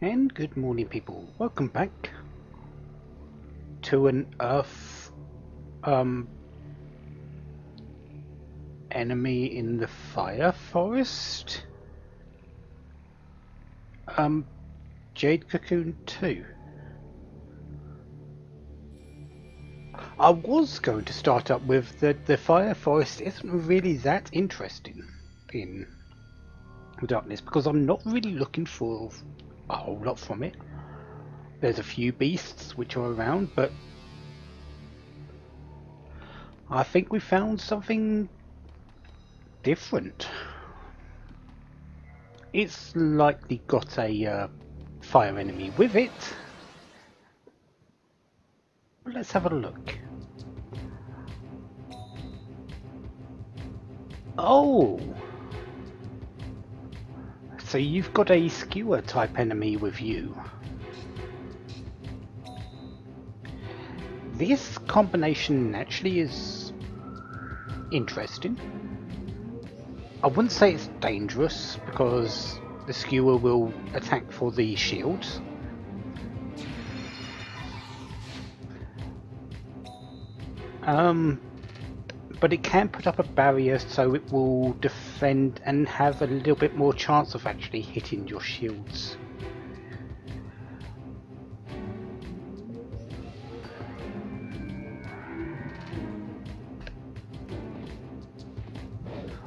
And good morning, people. Welcome back to an Earth enemy in the fire forest. Jade Cocoon 2. I was going to start up with the fire forest isn't really that interesting in Darkness because I'm not really looking for a whole lot from it. There's a few beasts which are around, but I think we found something different. It's likely got a fire enemy with it. But let's have a look. Oh! So you've got a skewer type enemy with you. This combination actually is interesting. I wouldn't say it's dangerous because the skewer will attack for the shields. But it can put up a barrier so it will defend and have a little bit more chance of actually hitting your shields.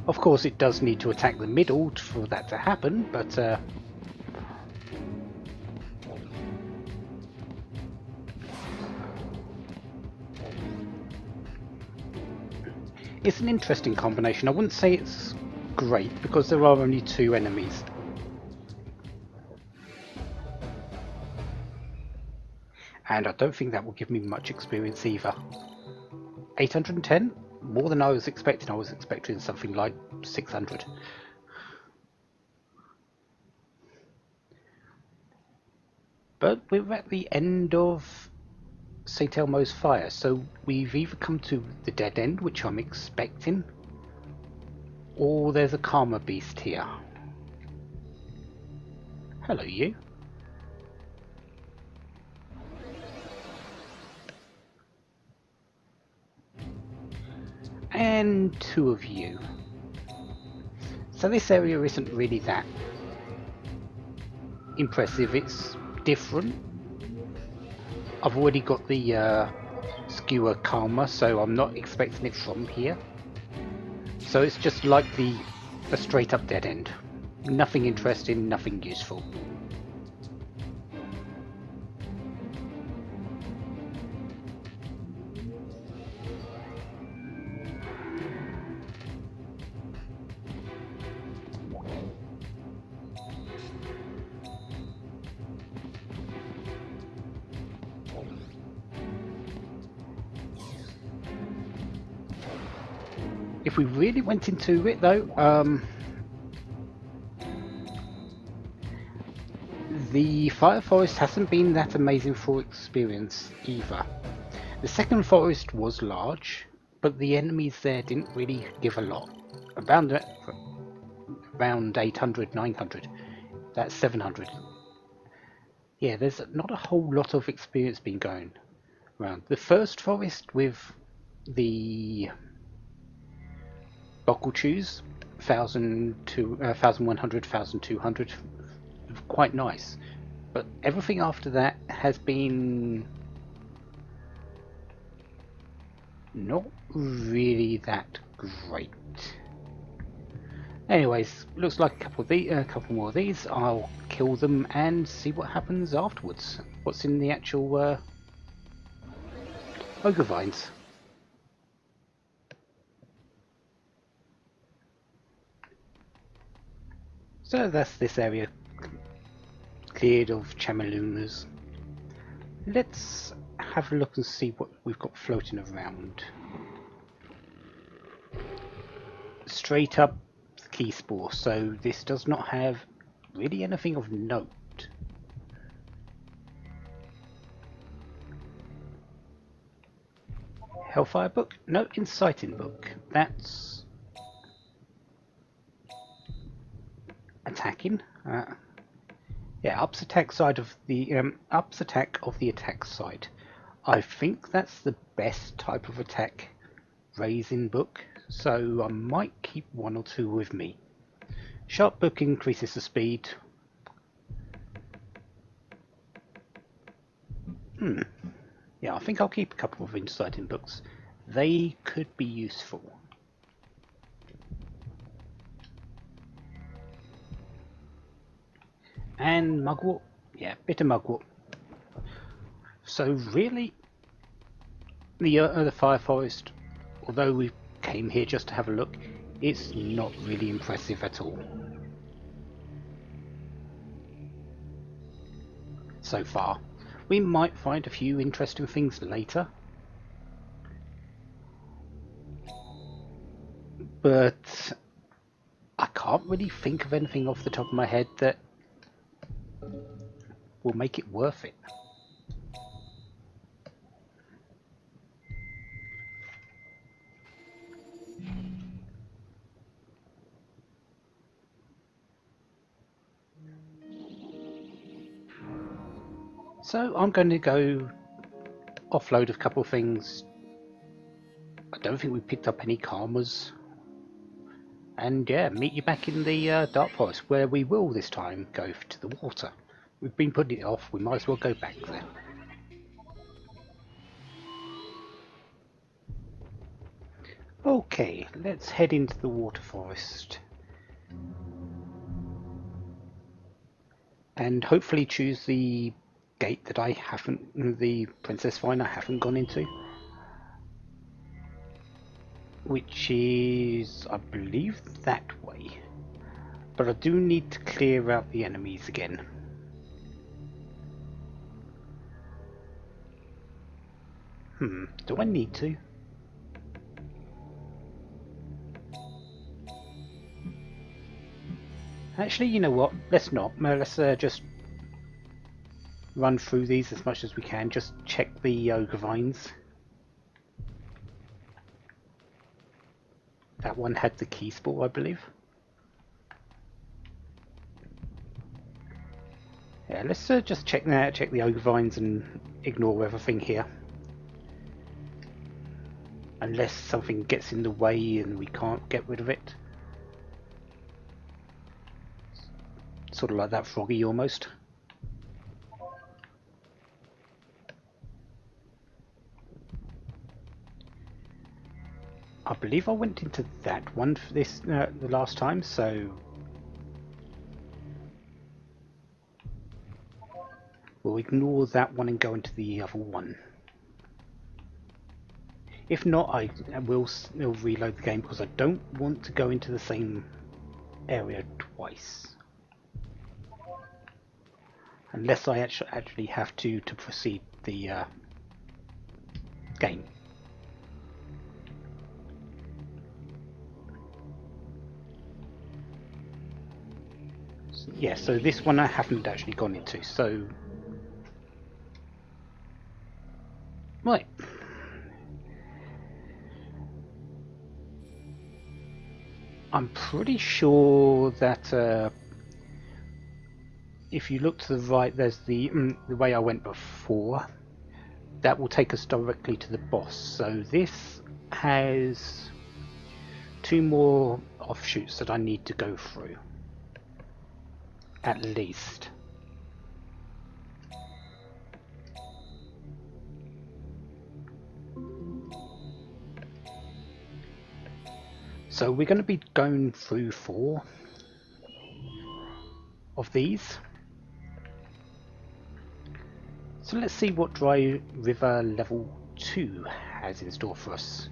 Of course, it does need to attack the middle for that to happen, but it's an interesting combination. I wouldn't say it's great because there are only two enemies. And I don't think that will give me much experience either. 810? More than I was expecting. I was expecting something like 600. But we're at the end of St. Elmo's fire, so we've either come to the dead end, which I'm expecting, or there's a karma beast here. Hello, you. And two of you. So this area isn't really that impressive. It's different. I've already got the skewer karma, so I'm not expecting it from here. So it's just like a straight up dead end. Nothing interesting, nothing useful. If we really went into it though, the fire forest hasn't been that amazing for experience either. The second forest was large, but the enemies there didn't really give a lot. Around 800, 900. That's 700. Yeah, there's not a whole lot of experience been going around. The first forest with the buckle chews, 1100, 1200, quite nice. But everything after that has been not really that great. Anyways, looks like a couple more of these. I'll kill them and see what happens afterwards. What's in the actual ogre vines. So that's this area cleared of Chamalunas. Let's have a look and see what we've got floating around. Straight up key spore, so this does not have really anything of note. Hellfire book? No, inciting book. That's attacking. Yeah, ups attack side of the ups attack of the attack side. I think that's the best type of attack raise in book, so I might keep one or two with me. Sharp book increases the speed. Yeah, I think I'll keep a couple of insight in books. They could be useful. And mugwort. Yeah, bit of mugwort. So really, the fire forest, although we came here just to have a look, it's not really impressive at all so far. We might find a few interesting things later, but I can't really think of anything off the top of my head that will make it worth it. So I'm going to go offload a couple of things. I don't think we picked up any karmas. And yeah, meet you back in the Dark Forest, where we will this time go to the water. We've been putting it off, we might as well go back there. Okay, let's head into the water forest. And hopefully choose the gate that I haven't, the Princess Vine I haven't gone into. Which is, I believe, that way. But I do need to clear out the enemies again. Do I need to? Actually, you know what? Let's not. Let's just run through these as much as we can. Just check the ogre vines. That one had the key spore, I believe. Yeah, let's just check that. Check the ogre vines and ignore everything here. Unless something gets in the way and we can't get rid of it. Sort of like that froggy almost. I believe I went into that one for this the last time, so we'll ignore that one and go into the other one. If not, I will reload the game because I don't want to go into the same area twice. Unless I actually have to proceed the game. Yeah, so this one I haven't actually gone into, so... Right. I'm pretty sure that if you look to the right, there's the way I went before. That will take us directly to the boss. So this has 2 more offshoots that I need to go through. At least. So we're going to be going through 4 of these. So let's see what Dry River Level 2 has in store for us.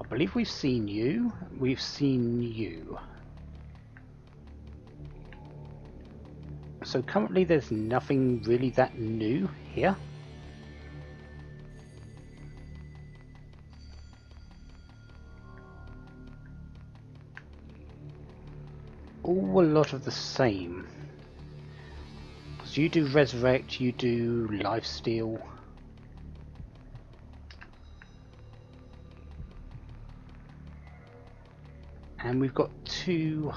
I believe we've seen you. We've seen you. So currently there's nothing really that new here. All a lot of the same. Because you do Resurrect, you do Lifesteal. And we've got 2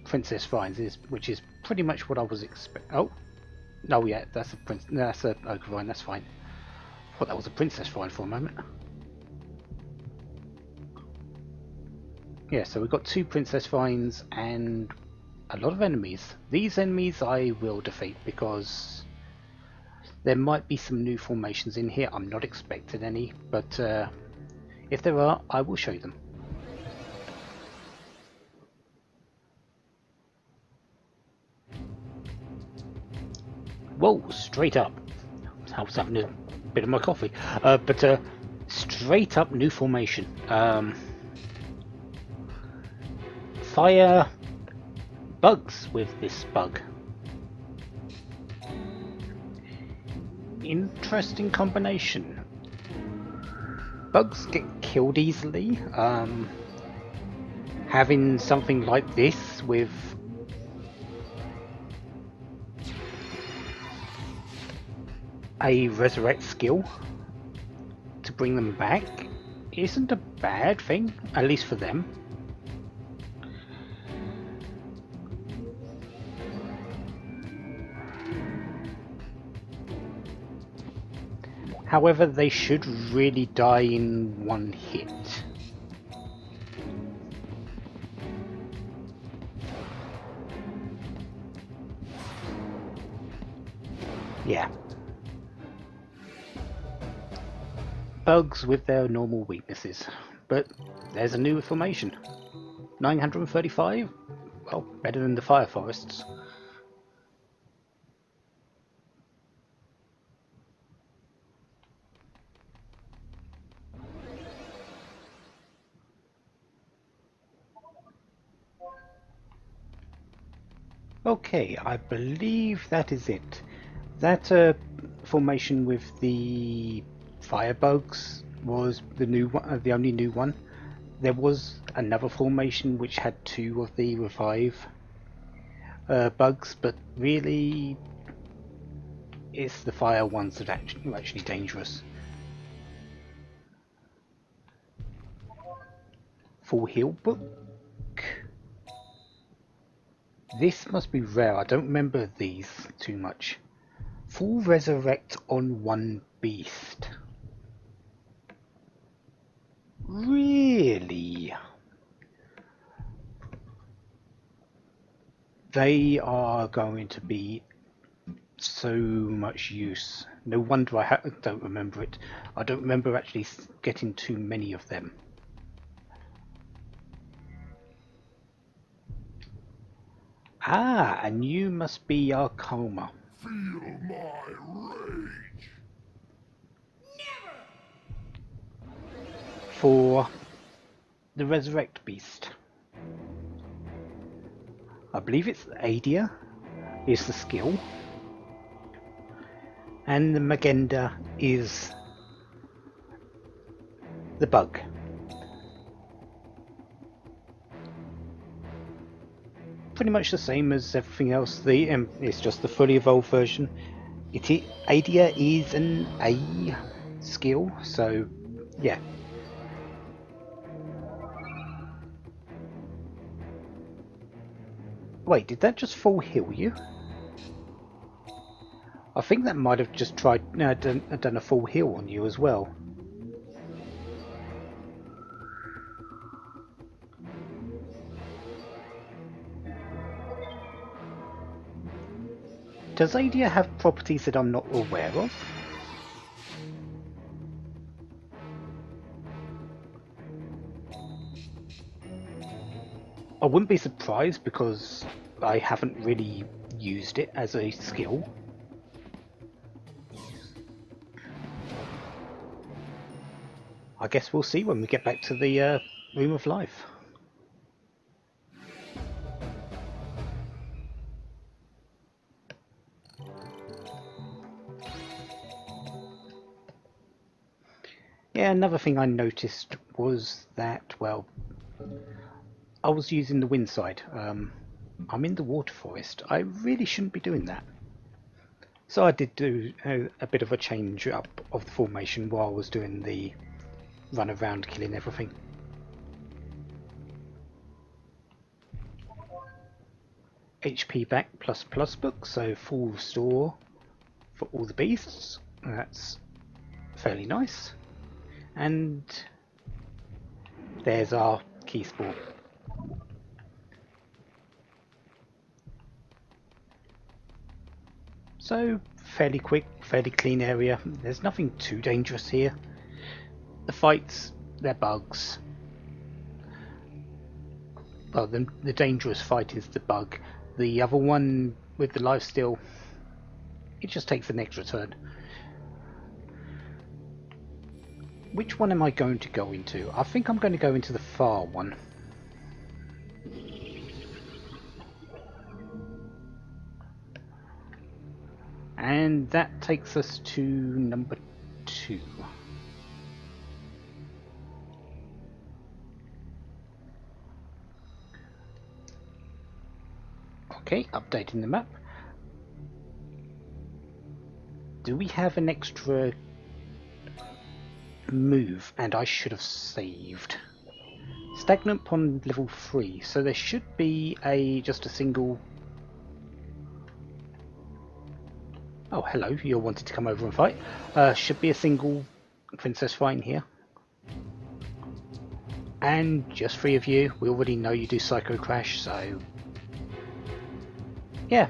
princess vines, which is pretty much what I was expecting. Oh, no, yeah, that's a That's a ochre vine. That's fine. I thought that was a princess vine for a moment. Yeah, so we've got 2 princess vines and a lot of enemies. These enemies I will defeat because there might be some new formations in here. I'm not expecting any, but if there are, I will show them. Whoa, straight up. I was having a bit of my coffee. But straight up new formation. Fire bugs with this bug. Interesting combination. Bugs get killed easily. Having something like this with a resurrect skill to bring them back isn't a bad thing, at least for them. However, they should really die in one hit. Yeah. Bugs with their normal weaknesses. But there's a new formation. 935? Well, better than the fire forests. Okay, I believe that is it. That formation with the fire bugs was the new one, the only new one. There was another formation which had 2 of the revive bugs, but really it's the fire ones that are actually dangerous. Full heal book. This must be rare. I don't remember these too much. Full resurrect on 1 beast. Really? They are going to be so much use. No wonder I don't remember it. I don't remember actually getting too many of them. Ah, and you must be our Karma. Feel my rage. For the Resurrect Beast. I believe it's Adia is the skill. And the Magenda is the bug. Pretty much the same as everything else. It's just the fully evolved version. Adia is an A skill, so yeah. Wait, did that just full heal you? I think that might have just done a full heal on you as well. Does Adia have properties that I'm not aware of? I wouldn't be surprised because I haven't really used it as a skill. I guess we'll see when we get back to the Room of Life. Yeah, another thing I noticed was that, well, I was using the wind side. I'm in the water forest. I really shouldn't be doing that. So I did do a bit of a change up of the formation while I was doing the run around killing everything. HP back plus book, so full restore for all the beasts. That's fairly nice. And there's our key spore. So fairly quick, fairly clean area. There's nothing too dangerous here. The fights, they're bugs. Well, the dangerous fight is the bug. The other one with the lifesteal, it just takes an extra turn. Which one am I going to go into? I think I'm going to go into the far one. And that takes us to number 2. Okay, updating the map. Do we have an extra move? And I should have saved. Stagnant Pond level 3, so there should be just a single... Oh, hello, you wanted to come over and fight. Should be a single Princess Vine here. And just 3 of you. We already know you do Psycho Crash, so... yeah.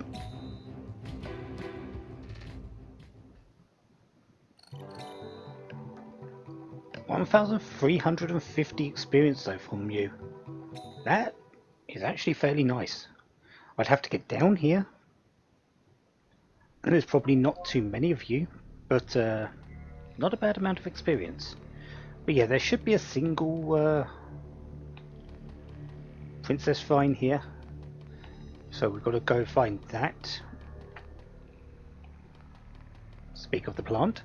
$1,350 experience though from you. That is actually fairly nice. I'd have to get down here. And there's probably not too many of you, but not a bad amount of experience. But yeah, there should be a single Princess Vine here. So we've got to go find that. Speak of the plant.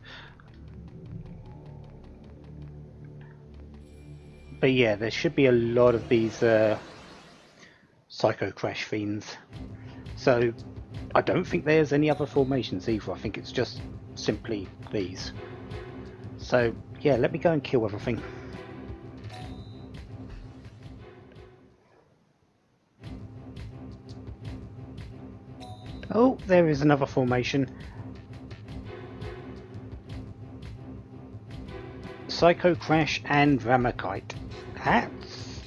But yeah, there should be a lot of these Psycho Crash fiends. So I don't think there's any other formations either. I think it's just simply these. So yeah, let me go and kill everything. Oh, there is another formation. Psycho Crash and Ramakite. That's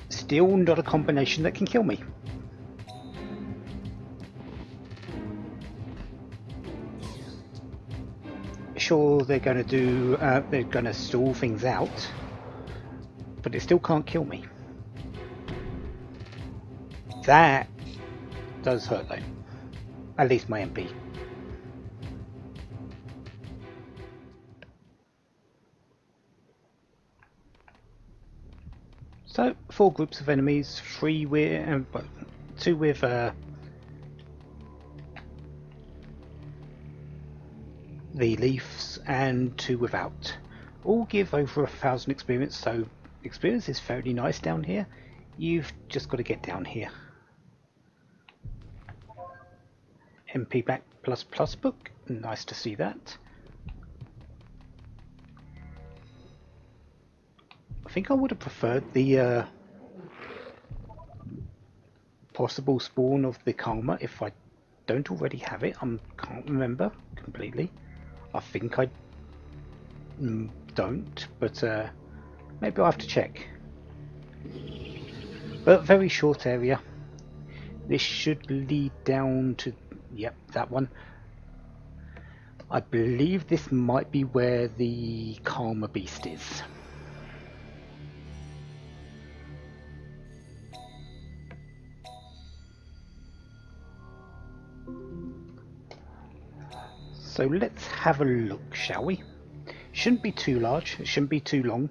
still not a combination that can kill me. Sure, they're going to stall things out, but it still can't kill me. That does hurt though. At least my MP. So 4 groups of enemies, 3 with 2 with the leaves and 2 without. All give over 1,000 experience, so experience is fairly nice down here. You've just got to get down here. MP back plus book, nice to see that. I think I would have preferred the possible spawn of the Karma if I don't already have it. I can't remember completely. I think I don't, but maybe I'll have to check. But very short area. This should lead down to, yep, that one. I believe this might be where the Karma Beast is. So let's have a look, shall we? Shouldn't be too large, it shouldn't be too long.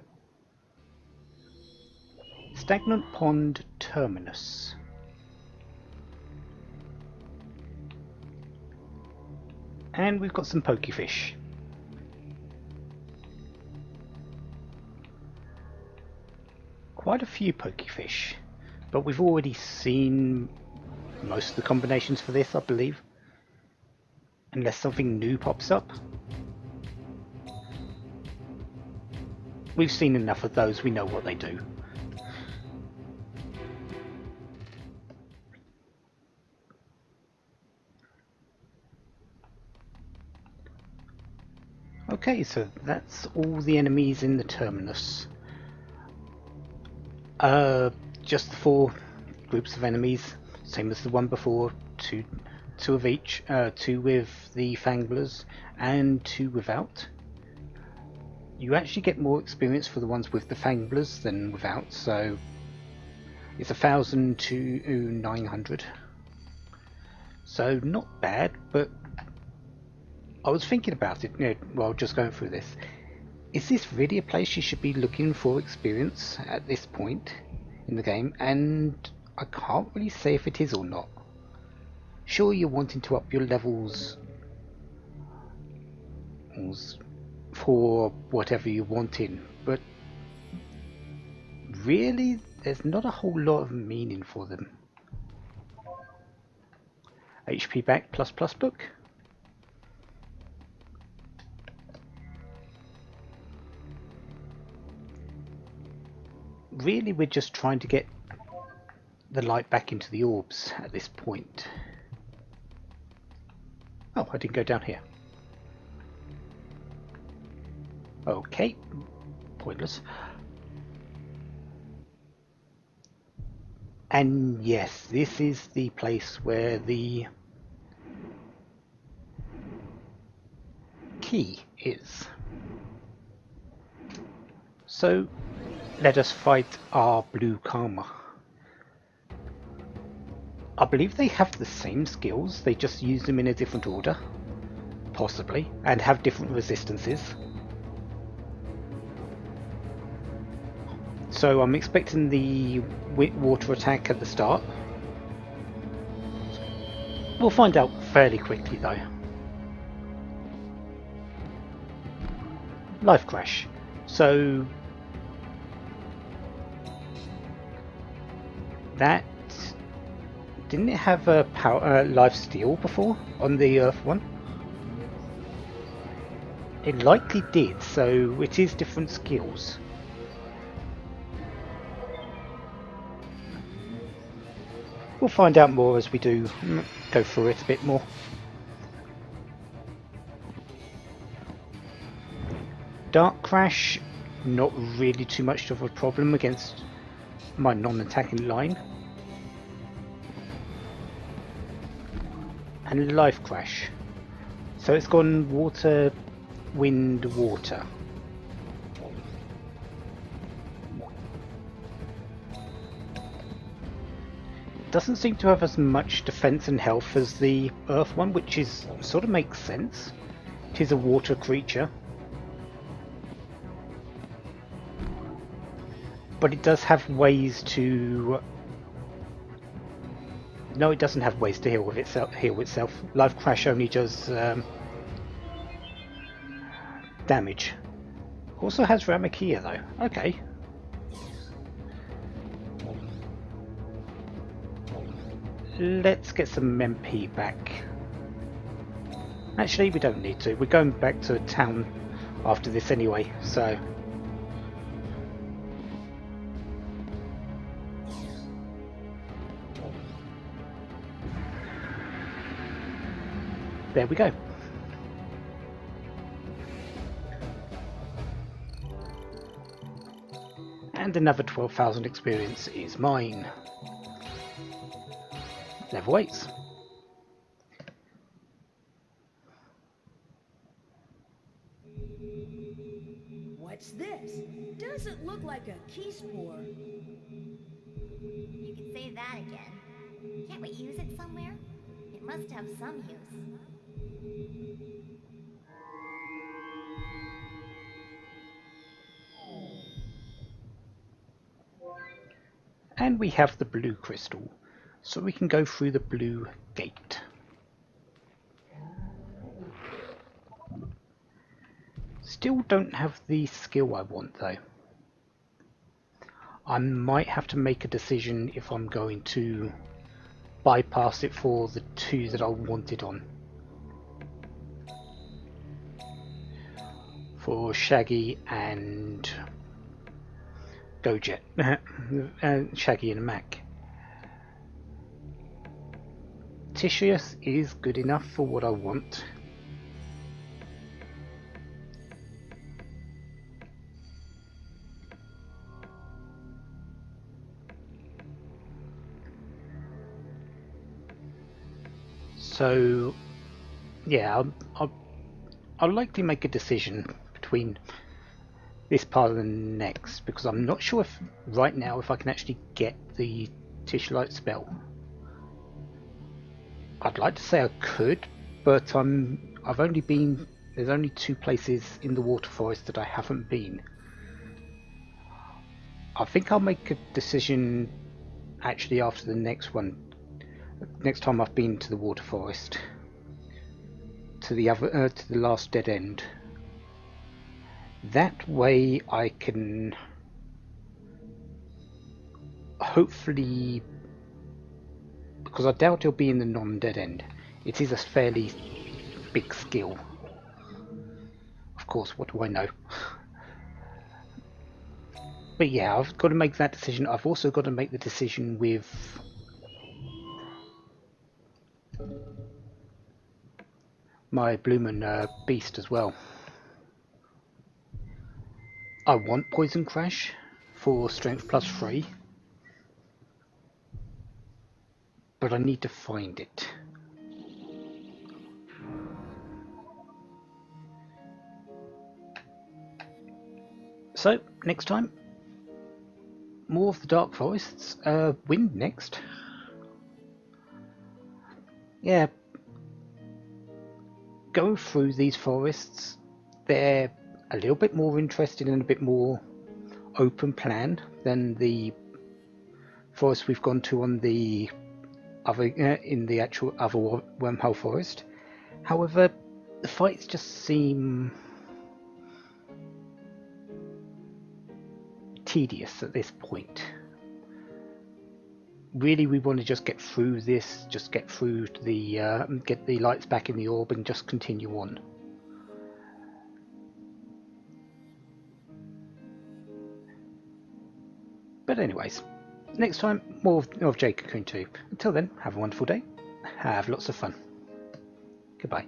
Stagnant Pond Terminus. And we've got some pokefish. Quite a few pokefish, but we've already seen most of the combinations for this, I believe. Unless something new pops up. We've seen enough of those, we know what they do. Okay, so that's all the enemies in the terminus. Just the 4 groups of enemies, same as the one before. Two of each. 2 with the Fanglers and 2 without. You actually get more experience for the ones with the Fanglers than without, so it's 1,000 to 900. So not bad, but I was thinking about it, while just going through this. Is this really a place you should be looking for experience at this point in the game? And I can't really say if it is or not. Sure, you're wanting to up your levels for whatever you want in, but really, there's not a whole lot of meaning for them. HP back plus plus book. Really, we're just trying to get the light back into the orbs at this point. Oh, I didn't go down here. Okay, pointless. And yes, this is the place where the key is. So let us fight our blue karma. I believe they have the same skills, they just use them in a different order, possibly, and have different resistances. So I'm expecting the water attack at the start. We'll find out fairly quickly though. Life crash. So that didn't it have a power life steal before on the Earth one? It likely did, so it is different skills. We'll find out more as we do go through it a bit more. Dark Crash, not really too much of a problem against my non-attacking line. And Life Crash. So it's gone water, wind, water. Doesn't seem to have as much defense and health as the Earth one, which is sort of makes sense. It is a water creature. But it does have ways to... No, it doesn't have ways to heal itself. Life Crash only does damage. Also has Ramakia though. Okay. Let's get some MP back. Actually, we don't need to. We're going back to town after this anyway, so... There we go. And another 12,000 experience is mine. Level 8s. What's this? Doesn't look like a key spore. You could say that again. Can't we use it somewhere? It must have some use. And we have the blue crystal, so we can go through the blue gate. Still don't have the skill I want though. I might have to make a decision if I'm going to bypass it for the 2 that I want it on. For Shaggy and Gojet. Shaggy and Mac. Titius is good enough for what I want. So, yeah, I'll likely make a decision between this part and the next, because I'm not sure if right now if I can actually get the tissue light spell. I'd like to say I could, but there's only 2 places in the water forest that I haven't been. I think I'll make a decision actually after the next time I've been to the water forest, to the last dead end. That way I can hopefully, because I doubt it'll be in the non-dead end. It is a fairly big skill. Of course, what do I know? But yeah, I've got to make that decision. I've also got to make the decision with my bloomin' beast as well. I want Poison Crash for strength +3, but I need to find it. So, next time, more of the Dark Forests. Wind next. Yeah, going through these forests, they're a little bit more interesting and a bit more open plan than the forest we've gone to on the other in the actual other wormhole forest. However, the fights just seem tedious at this point. Really, we want to just get through this, just get through the get the lights back in the orb and just continue on. But anyways, next time, more of Jade Cocoon 2. Until then, have a wonderful day, have lots of fun. Goodbye.